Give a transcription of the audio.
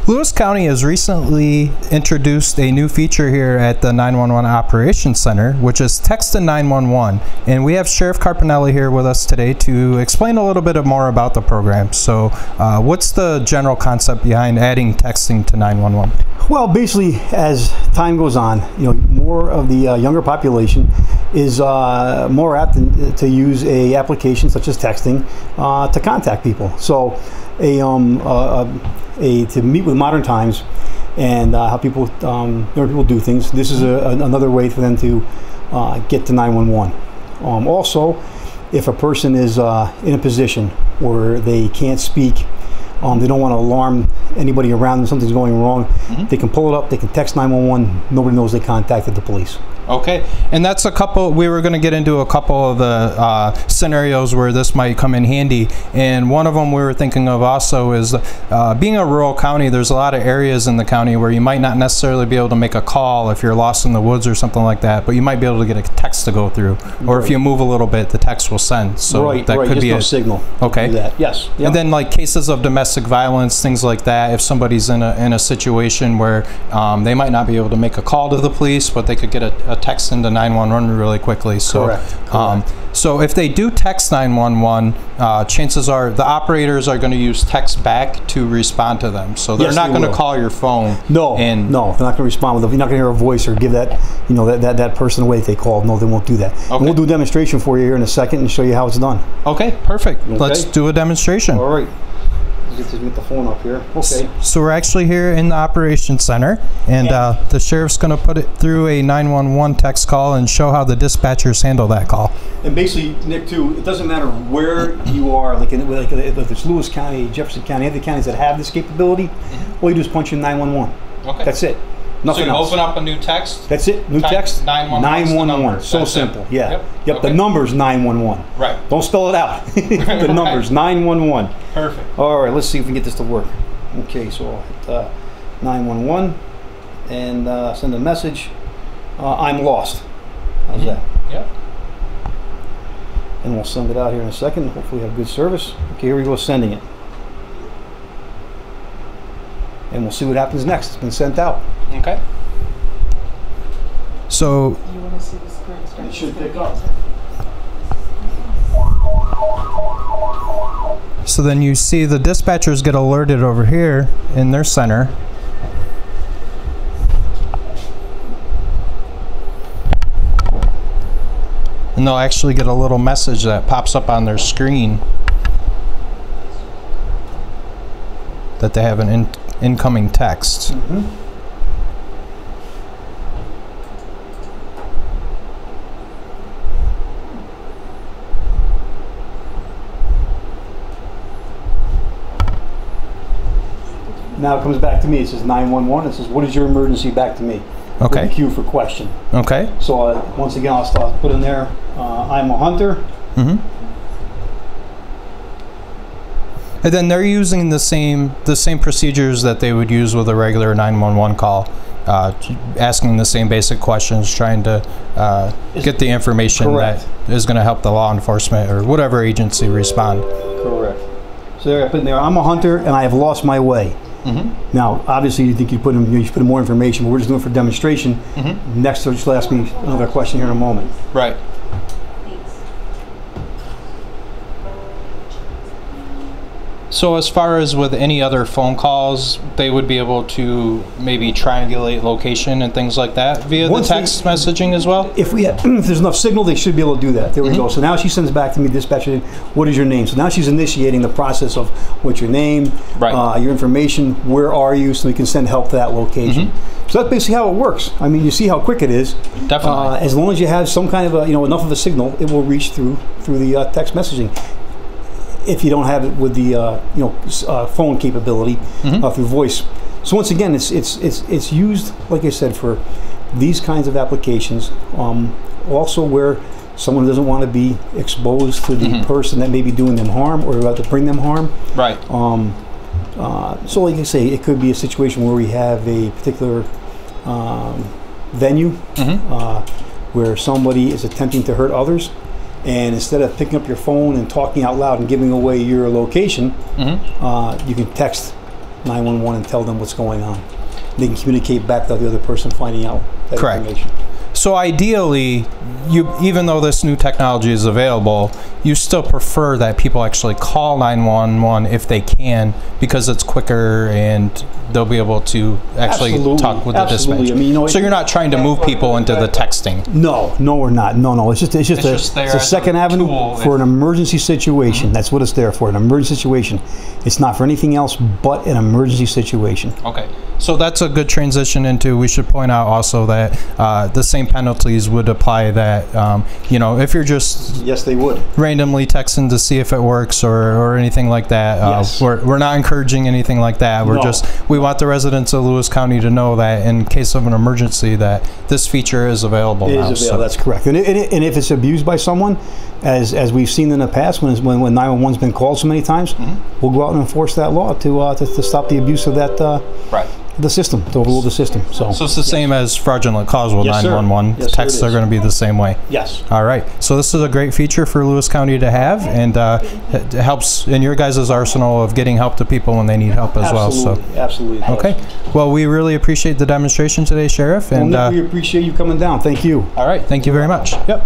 Lewis County has recently introduced a new feature here at the 911 Operations Center, which is Text-to-911. And we have Sheriff Carpinelli here with us today to explain a little bit more about the program. So what's the general concept behind adding texting to 911? Well, basically, as time goes on, more of the younger population is more apt to use a application such as texting to contact people. So to meet with modern times and how people do things. This is another way for them to get to 911. Also, if a person is in a position where they can't speak, they don't want to alarm anybody around them, something's going wrong, they can pull it up, they can text 911, nobody knows they contacted the police. Okay, and that's we were going to get into a couple of the scenarios where this might come in handy, and one of them we were thinking of also is being a rural county, there's a lot of areas in the county where you might not necessarily be able to make a call if you're lost in the woods or something like that, but you might be able to get a text to go through, or if you move a little bit, the text will send. So that could be a signal. Okay. That. Yes. Yep. And then like cases of domestic violence, things like that, if somebody's in a situation where they might not be able to make a call to the police, but they could get a text into 911 really quickly. So, Correct. So if they do text 911, chances are the operators are going to use text back to respond to them. So they're not going to call your phone. No, they're not going to respond. You're not going to hear a voice or give that that person away if they called. No, they won't do that. Okay. And we'll do a demonstration for you here in a second and show you how it's done. Okay, perfect. Okay. Let's do a demonstration. All right. Get the phone up here. Okay. So we're actually here in the Operations Center, and the sheriff's going to put it through a 911 text call and show how the dispatchers handle that call. And basically, Nick, too, it doesn't matter where you are, like if it's Lewis County, Jefferson County, other counties that have this capability, all you do is punch in 911. Okay. That's it. Nothing else. Open up a new text? That's it. New text? 911. So simple. Yeah. Yep. Okay. The number's 911. Right. Don't spell it out. The number's 911. Perfect. All right. Let's see if we can get this to work. Okay. So I'll hit 911 and send a message. I'm lost. How's that? Yep. And we'll send it out here in a second. Hopefully we have good service. Okay. Here we go. Sending it. And we'll see what happens next. It's been sent out. Okay. So you want to see this current it should pick up. So then you see the dispatchers get alerted over here in their center. And they'll actually get a little message that pops up on their screen that they have an incoming text. Now it comes back to me. It says 911. It says, "What is your emergency?" Back to me. Okay. With the cue for question. Okay. So once again, I'll put in there. I'm a hunter. And then they're using the same procedures that they would use with a regular 911 call, asking the same basic questions, trying to get the information that is going to help the law enforcement or whatever agency respond. Correct. So there I put in there, I'm a hunter and I have lost my way. Now, obviously, you think you put in more information, but we're just doing it for demonstration. Next, so just ask me another question here in a moment. Right. So as far as with any other phone calls, they would be able to maybe triangulate location and things like that via the text messaging as well? If there's enough signal, they should be able to do that. There we go. So now she sends back to me, dispatcher, what is your name? So now she's initiating the process of what's your name, your information, where are you, so we can send help to that location. So that's basically how it works. I mean, you see how quick it is. Definitely. As long as you have some kind of enough of a signal, it will reach through the text messaging. If you don't have it with the phone capability through voice. So once again, it's used, like I said, for these kinds of applications. Also where someone doesn't want to be exposed to the person that may be doing them harm or about to bring them harm. Right. So like I say, it could be a situation where we have a particular venue where somebody is attempting to hurt others. And instead of picking up your phone and talking out loud and giving away your location, you can text 911 and tell them what's going on. They can communicate back to the other person finding out that Correct. information. So ideally, even though this new technology is available, you still prefer that people actually call 911 if they can, because it's quicker and they'll be able to actually Absolutely. talk with the Absolutely. dispatcher. I mean, you know, so you're not trying to move people into the texting. No, we're not. No. It's just a second avenue for an emergency situation. That's what it's there for, an emergency situation. It's not for anything else but an emergency situation. Okay. So that's a good transition into, we should point out also that the same penalties would apply that, you know, if you're just Yes, they would. randomly texting to see if it works or anything like that. Yes. We're not encouraging anything like that. We're we want the residents of Lewis County to know that in case of an emergency that this feature is available now. It is available, that's correct. And if it's abused by someone, as we've seen in the past, when 911's been called so many times, we'll go out and enforce that law to stop the abuse of that the system, to overrule the system. So it's the same as fraudulent calls with 911. Yes, Texts are going to be the same way. Yes. All right. So this is a great feature for Lewis County to have, and it helps in your guys' arsenal of getting help to people when they need help as well. So Absolutely. okay. Well, we really appreciate the demonstration today, Sheriff, and we appreciate you coming down. Thank you. all right. Thank you very much. Yep.